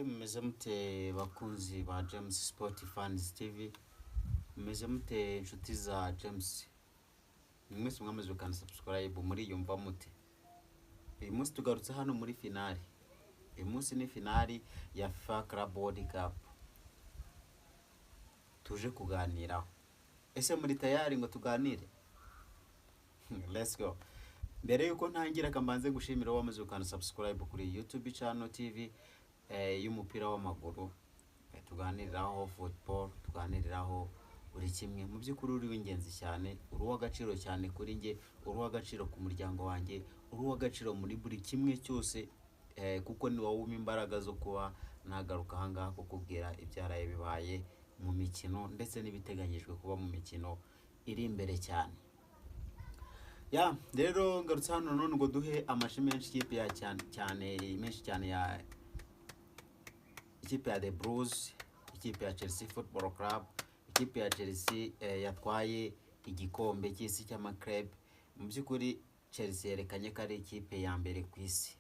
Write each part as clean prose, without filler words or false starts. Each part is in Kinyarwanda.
mumeze mute bakunzi ba James Sport Fans TV, mumeze mute inshuti za James, mwese mwamaze gukanda subscribe muri yumva mute. Uyu munsi tugarutse hano muri finali. Uyu munsi ni finali ya FIFA Club World Cup. Tuje kuganiraho. Ese muri tayari ngo tuganire? Let's go. Mbere yuko ntangira kambanze gushimira wamaze gukanda subscribe kuri YouTube channel TV y'umupira w'amaguru. Tuganiriraho football, tuganiriraho buri kimwe. Mu by'ukuri uri w'ingenzi cyane, uri w'agaciro cyane kuri nge, uri w'agaciro ku muryango wanjye, uri w'agaciro muri buri kimwe cyose, kuko ni wowe imbaraga zo kuba nagaruka ahangaha kukubwira ibyaraye bibaye mu mikino ndetse n'ibiteganyijwe kuba mu mikino iri imbere cyane. Ya, rero ngarutse hano none ngo duhe amashi menshi ikipe ya menshi cyane ya ikipe ya The Blues, ikipe ya Chelsea Football Club, ikipe ya Chelsea yatwaye igikombe cy'isi cy'amaklub. Mu by'ukuri Chelsea yerekanye ko ari ikipe ya mbere ku isi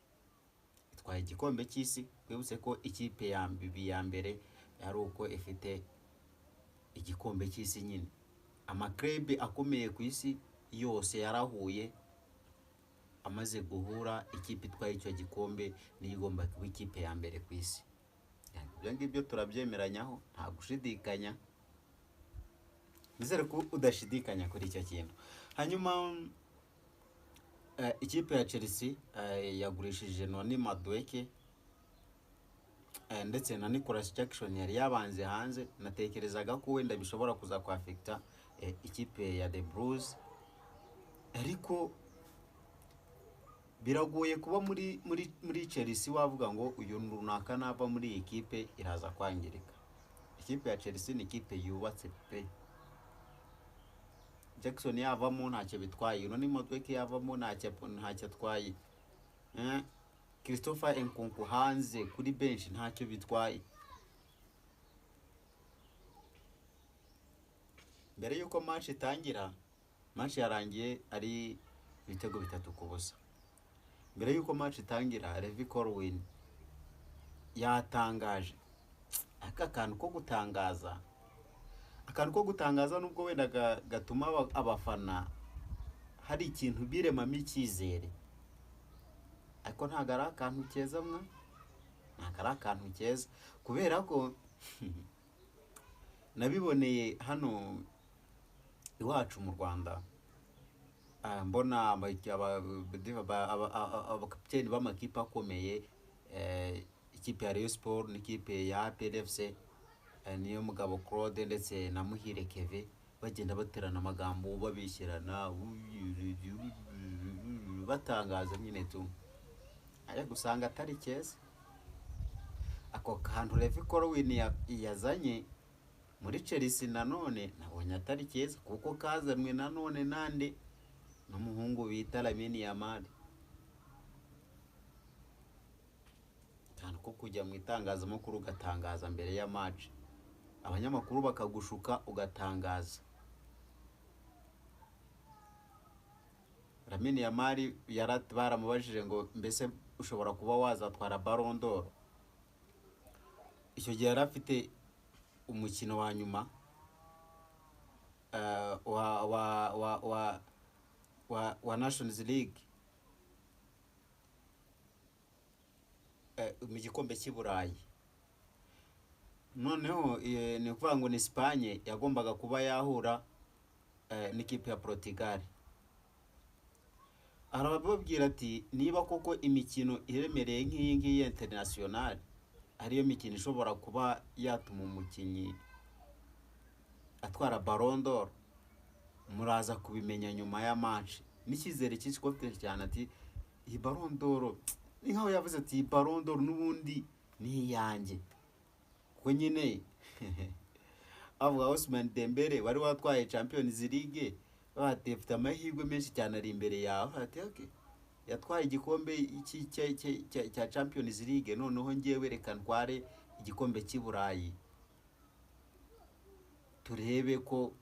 itwaye igikombe cy'isi. Twibutse ko ikipe ya mbere yari uko ifite igikombe cy'isi nyine. Amaklub akomeye ku isi yose yarahuye, amaze guhura ikipe itwaye icyo gikombe niyo igomba kuba ikipe ya mbere ku isi. Ibyo ngibyo turabyemeranyaho, nta gushidikanya. Nizere ko udashidikanya kuri icyo kintu. Hanyuma ikipe ya Chelsea yagurishije Noni Madueke ndetse na Nicolas Jackson yari yabanze hanze. Natekerezaga ko wenda bishobora kuza kwafecta ikipe ya The Blues, ariko biragoye kuba muri Chelsea wavuga ngo uyu runaka nava muri iyi kipe iraza kwangirika. Ikipe ya Chelsea ni ikipe yubatse pe. Jackson yavamo ntacyo bitwaye, Noni Madueke yavamo ntacyo atwaye, Christopher Nkunku hanze kuri bench ntacyo bitwaye. Mbere yuko match itangira, match yarangiye ari ibitego 3-0. Mbere yuko match itangira, Levi Colwill yatangaje akantu ko gutangaza nubwo wenda gatuma abafana hari ikintu biremamo icyizere, ariko ntago ari akantu keza ntago ari akantu keza, kubera ko nabiboneye hano iwacu mu Rwanda. Mbona abakapiteni b'amakipe akomeye, ikipe ya Rayon Sport n'ikipe ya APR FC, niyo Mugabo Claude ndetse na Muhire Keve bagenda baterana amagambo babishyirana batangaza nyine tu, ariko gusanga atari keza. Ako kantu Levi Colwill yazanye muri Chelsea nanone nabonye atari keza, kuko kazanwe nanone nande n'umuhungu bita Lamine Yamal. Cyane ko kujya mu itangazamakuru ugatangaza mbere ya match, abanyamakuru bakagushuka ugatangaza. Lamine Yamal baramubajije ngo mbese ushobora kuba wazatwara Ballon d'Or. Icyo gihe yari afite umukino wa nyuma wa Nations League mu gikombe cy'i Burayi. Noneho ni ukuvuga ngo ni Espagne yagombaga kuba yahura n'ikipe ya Portugal. Arababwira ati niba koko imikino iremereye nk'iyi ngiyi international ariyo mikino ishobora kuba yatuma umukinnyi atwara Ballon d'Or, muraza kubimenya nyuma ya match. N'icyizere cyinshi confidence cyane ati iyi Ballon d'Or, ni nkaho yavuze ati iyi Ballon d'Or n'ubundi ni iyanjye. Kuko nyine avuga Ousmane Dembele wari watwaye Champions League, batefite amahirwe menshi cyane ari imbere yawe, ati okay yatwaye igikombe cya Champions League, noneho ngiye reka ntware igikombe cy'i Burayi turebe ko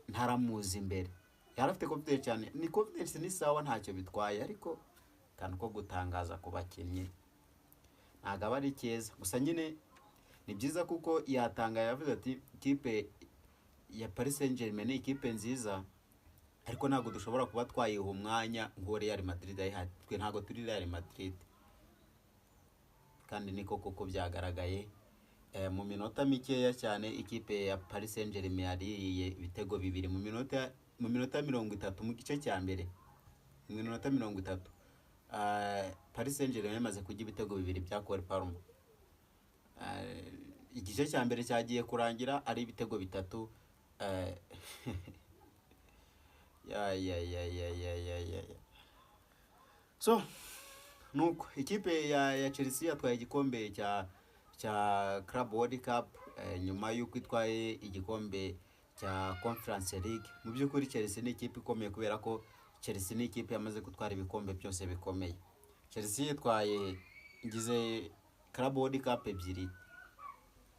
ntaramuzi imbere. Yari afite confidence cyane, ni confidence ni sawa ntacyo bitwaye, ariko kantu ko gutangaza ku bakinnyi ntabwo aba ari keza. Gusa nyine ni byiza kuko yatanga yavuze ati ikipe ya Paris Saint-Germain ni ikipe nziza, ariko ntabwo dushobora kuba twayiha umwanya ngo Real Madrid ayiha. Twe ntabwo turi Real Madrid, kandi niko koko byagaragaye. Mu minota mikeya cyane ikipe ya Paris Saint-Germain yariye ibitego bibiri mu minota 30 mu gice cya mbere. Mu minota 30 Paris Saint-Germain yamaze kujya ibitego bibiri bya Cole Palmer. Igice cya mbere cyagiye kurangira ari ibitego bitatu. So nuko ikipe ya Chelsea yatwaye igikombe cya Club World Cup nyuma y'uko itwaye igikombe cya Conference League. Mu by'ukuri Chelsea ni ikipe ikomeye kubera ko Chelsea ni ikipe yamaze gutwara ibikombe byose bikomeye. Chelsea yitwaye ngize Club World Cup ebyiri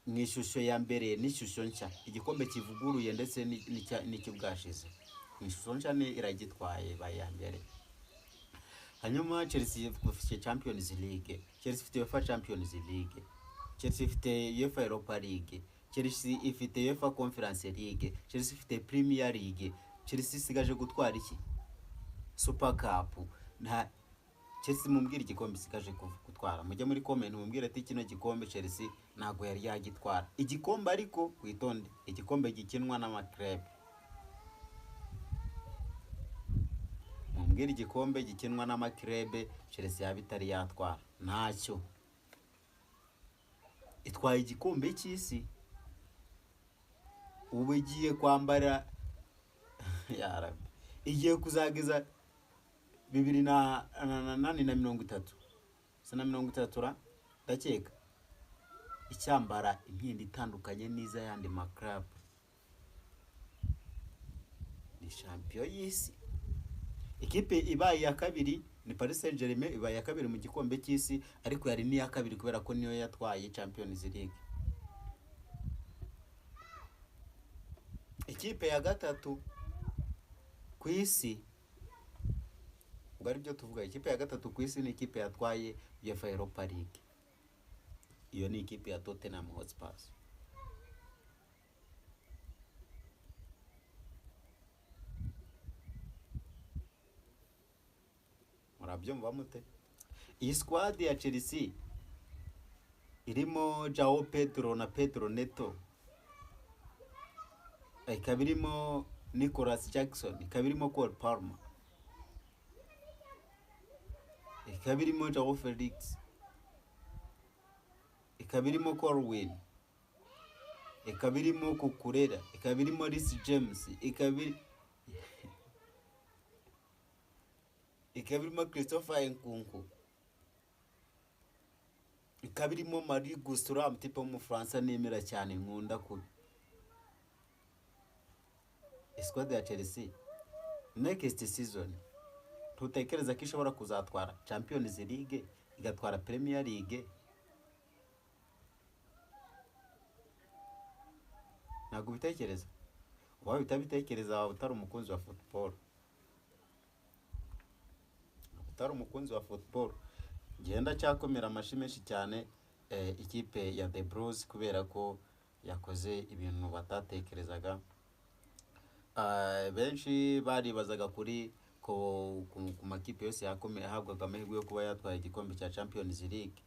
mu ishusho ya mbere n'ishusho nshya. Igikombe kivuguruye ndetse n'icyo bwashize. Mu ishusho nshya ni iragitwaye baya mbere. Hanyuma Chelsea ifite Champions League, Chelsea ifite UEFA Champions League, Chelsea ifite UEFA Europa League, Chelsea ifite UEFA Conference League, Chelsea ifite Premier League. Chelsea isigaje gutwara iki? Super Cup. Nta Chelsea mumbwira igikombe isigaje gutwara. Mujye muri comment mumbwire ati kino gikombe Chelsea ntago yari yagitwara. Igikombe ariko witonde, igikombe gikinwa n'amaklub. Mumbwira igikombe gikinwa n'amaklub Chelsea yabitari yatwara. Ntacyo. Itwaye igikombe cy'isi. Ubu igiye kwambara ya Rabbi. Igiye kuzagiza 2030. Sana 30 ndakeka. Icyambara imyenda itandukanye n'iza yandi maklub. Ni champion y'isi. Ikipe ibaye ya kabiri ni Paris Saint-Germain, ibaye ya kabiri mu gikombe cy'isi, ariko yari ni ya kabiri kubera ko niyo yatwaye Champions League. Ikipe ya gatatu ku isi, ubwo ari byo tuvuga, ikipe ya gatatu ku isi ni ikipe yatwaye UEFA Europa League. Iyo ni ikipe ya Tottenham Hotspur. Murabyumva mute? Iyi squad ya Chelsea irimo Joao Pedro na Pedro Neto, ikaba irimo Nicolas Jackson, ikaba irimo Cole Palmer, ikaba irimo Joao Felix, ikaba irimo Colwill, ikaba irimo Cucurella, ikaba irimo Reece James, ikaba irimo Christopher Nkunku, ikaba irimo Marie Gustram, tipo mu Fransa nemera cyane nkunda kubi. Squad ya Chelsea next season tutekereza ko ishobora kuzatwara Champions League, igatwara Premier League. Ntabwo bitekereza. Waba bitabitekereza waba utari umukunzi wa football. Utari umukunzi wa football. Genda cyakomera amashi menshi cyane ikipe ya The Blues kubera ko yakoze ibintu batatekerezaga. Benshi baribazaga kuri ku makipe yose yakomeye ahabwaga amahirwe yo kuba yatwaye igikombe cya Champions League,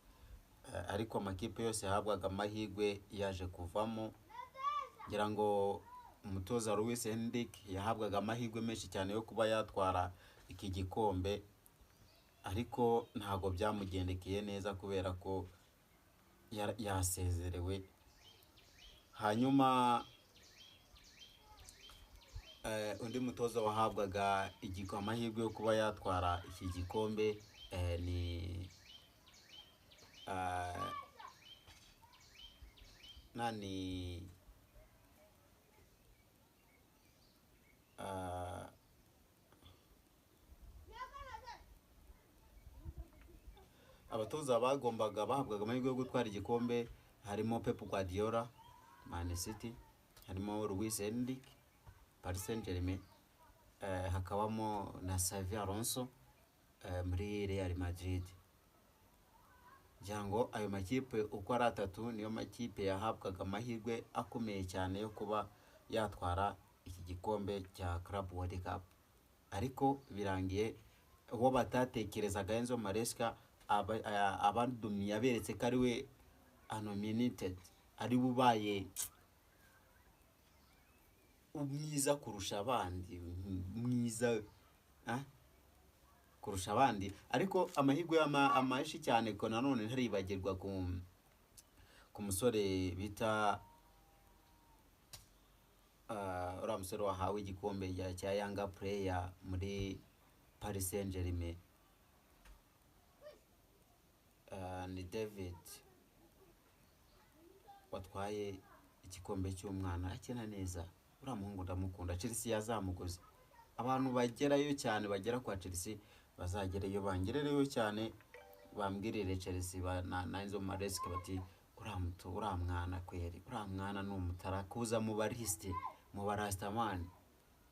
ariko amakipe yose yahabwaga amahirwe yaje kuvamo. Ngira ngo umutoza Luis Enrique yahabwaga amahirwe menshi cyane yo kuba yatwara iki gikombe, ariko ntago byamugendekeye neza kubera ko yasezerewe. Hanyuma undi mutoza wahabwaga amahirwe yo kuba yatwara iki gikombe ni nani abatoza bahabwaga amahirwe yo gutwara igikombe harimo Pep Guardiola Man City, harimo Luis Enrique Paris Saint-Germain, hakabamo na Xavi Alonso muri Real Madrid. ngira ngo ayo makipe uko ari atatu niyo makipe yahabwaga amahirwe akomeye cyane yo kuba yatwara iki gikombe cya Club World Cup, ariko birangiye uwo batatekerezaga Enzo Maresca abandumiye aberetse ko ari we nominated, ari bubaye umwiza kurusha abandi, mwiza kurusha abandi. Ariko amahirwe amashi cyane ko nanone ntaribagirwa ku musore bita uriya musore wahawe igikombe cya Yanga player muri Paris Saint-Germain, ni David watwaye igikombe cy'umwana, akina neza, uriya muhungu ndamukunda. Chelsea yazamuguze, abantu bagerayo cyane, bagera kwa Chelsea bazagerayo, bangerereyo cyane, bambwirire Chelsea na Enzo Maresca bati uriya mwana kweri, uriya mwana ni umutara kuza mu bariste, mu barastaman,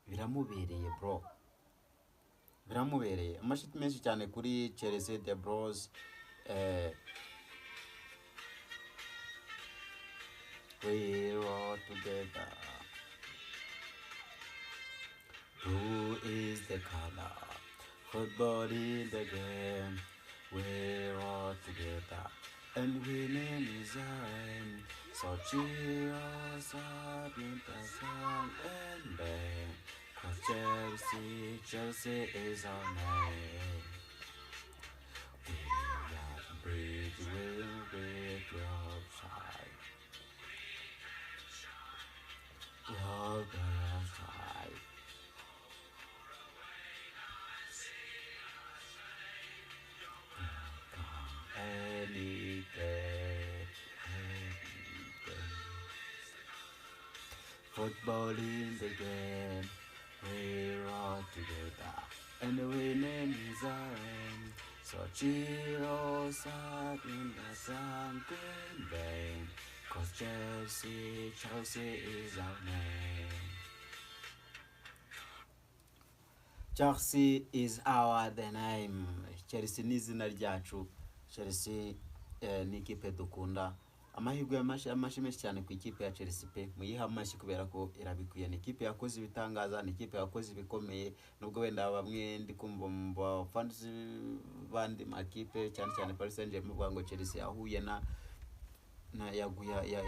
biramubereye bro, biramubereye. Amashiti menshi cyane kuri Chelsea. De Bros we are together. Blue is the color, football in the game. We're all together, and winning is our aim. So cheer us up in the sun and bang. 'Cause Chelsea is our name. We are the bridge, we'll break your side. Your side. Any day. Football in the game, we're all together, and the winning is our aim. So cheer us up in the sun and rain, 'cause Chelsea is our name. Chelsea is our the name. Chelsea ni izina ryacu. Chelsea ni ikipe dukunda. Amahirwe amashi menshi cyane ku ikipe ya Chelsea pe, muyiha amashyi kubera ko irabikwiye. Ni ikipe yakoze ibitangaza, ni ikipe yakoze ibikomeye, nubwo wenda bamwe ndi kumva mu fans bandi makipe cyane cyane Paris Saint-Germain bavuga ngo Chelsea yahuye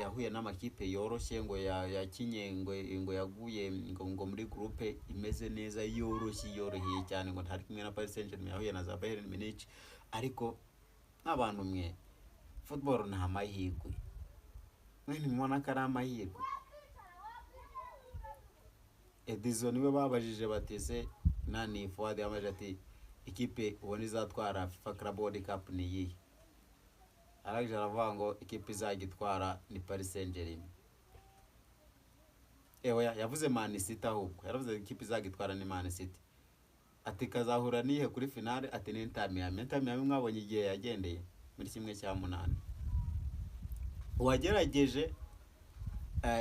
yahuye n'amakipe yoroshye, ngo yakinye ngo yaguye ngo muri groupe imeze neza, yoroheye cyane, ngo ntari kumwe na Paris Saint-Germain, yahuye na za Bayern Munich. Ariko n'abantu mwe, football nta mahirwe, mwene mubona ko ari amahirwe. Edison we babajije batese nani Fuad yamaje ati ikipe ubona izatwara FIFA Club World Cup ni iyi, arangije aravuga ngo ikipe izagitwara ni Paris Saint-Germain. Yavuze Man City, ahubwo yaravuze ikipe izagitwara ni Man City. Ati kazahura nihe kuri finale, ati ni Inter Miami mwabonye igihe yagendeye muri 1/8. Uwagerageje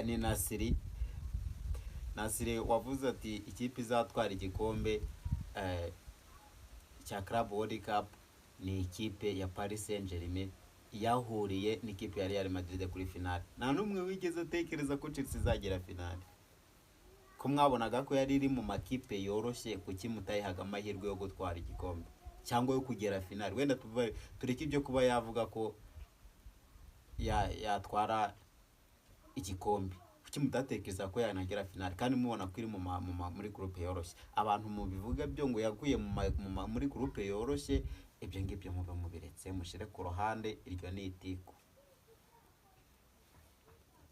ni Nasiri wavuze ati ikipe izatwara igikombe cya Club World Cup ni ikipe ya Paris Saint-Germain yahuriye n'ikipe ya Real Madrid kuri finale. Nta numwe wigeze atekereza ko Chelsea izagera finale, ko mwabonaga ko yari iri mu makipe yoroshye, kuki mutayihaga amahirwe yo gutwara igikombe cyangwa yo kugera finale. Wenda tureke ibyo kuba yavuga ko yatwara igikombe, kuki mutatekereza ko yanagera finale kandi mubona ko iri muri groupe yoroshye. Abantu mu bivuga byo ngo yaguye muri groupe yoroshye, ibyo ngibyo mube mubiretse, mushire ku ruhande, iryo ni itiko.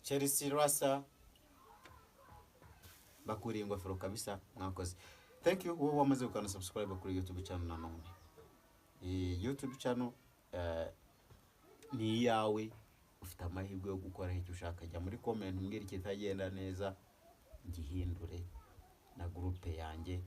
Chelsea Rasa bakuriye ingofero kabisa, mwakoze. Thank you wowe wamaze gukanda subscribe kuri YouTube channel nanone. YouTube channel ni yawe, ufite amahirwe yo gukora icyo ushaka. Jya muri comment umbwira ikitagenda neza, ngihindure na groupe yanjye,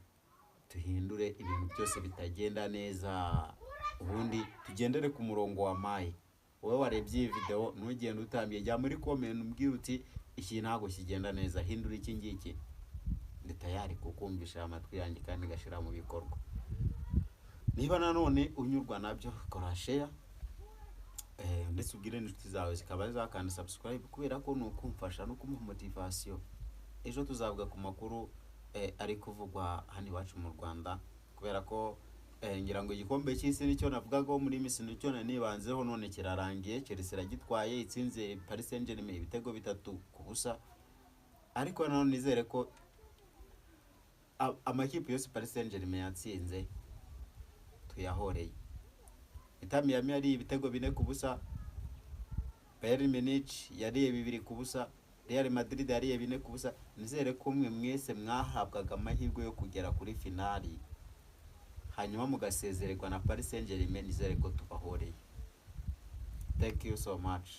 tuhindure ibintu byose bitagenda neza, ubundi tugendere ku murongo wa mayi. Wowe warebye iyi video ntugende utambiye, jya muri comment umbwira uti iki ntago kigenda neza, hindura iki ngiki. Ndi tayari kukumvisha amatwi yanjye kandi gashira mu bikorwa. Niba nanone unyurwa nabyo, kora share, ndetse ubwire n'inshuti zawe zikaba zakanda subscribe, kubera ko ni ukumfasha no kumuha motivation. Ejo tuzavuga ku makuru ari kuvugwa hano iwacu mu Rwanda, kubera ko ngira ngo igikombe cy'isi nicyo navugagaho muri Miss, nicyo nibanzeho, none kirarangiye. Chelsea iragitwaye, itsinze Paris Saint-Germain ibitego 3-0. Ariko nanone nizere ko amakipe yose Paris Saint-Germain yatsinze tuyahoreye. Inter Miami yari ibitego 4-0, Bayern Munich yari 2-0, Real Madrid yari 4-0. Nizere ko mwe mwese mwahabwaga amahirwe yo kugera kuri finali, hanyuma mugasezererwa na Paris Saint-Germain. Nizere ko tubahoreye. Thank you so much.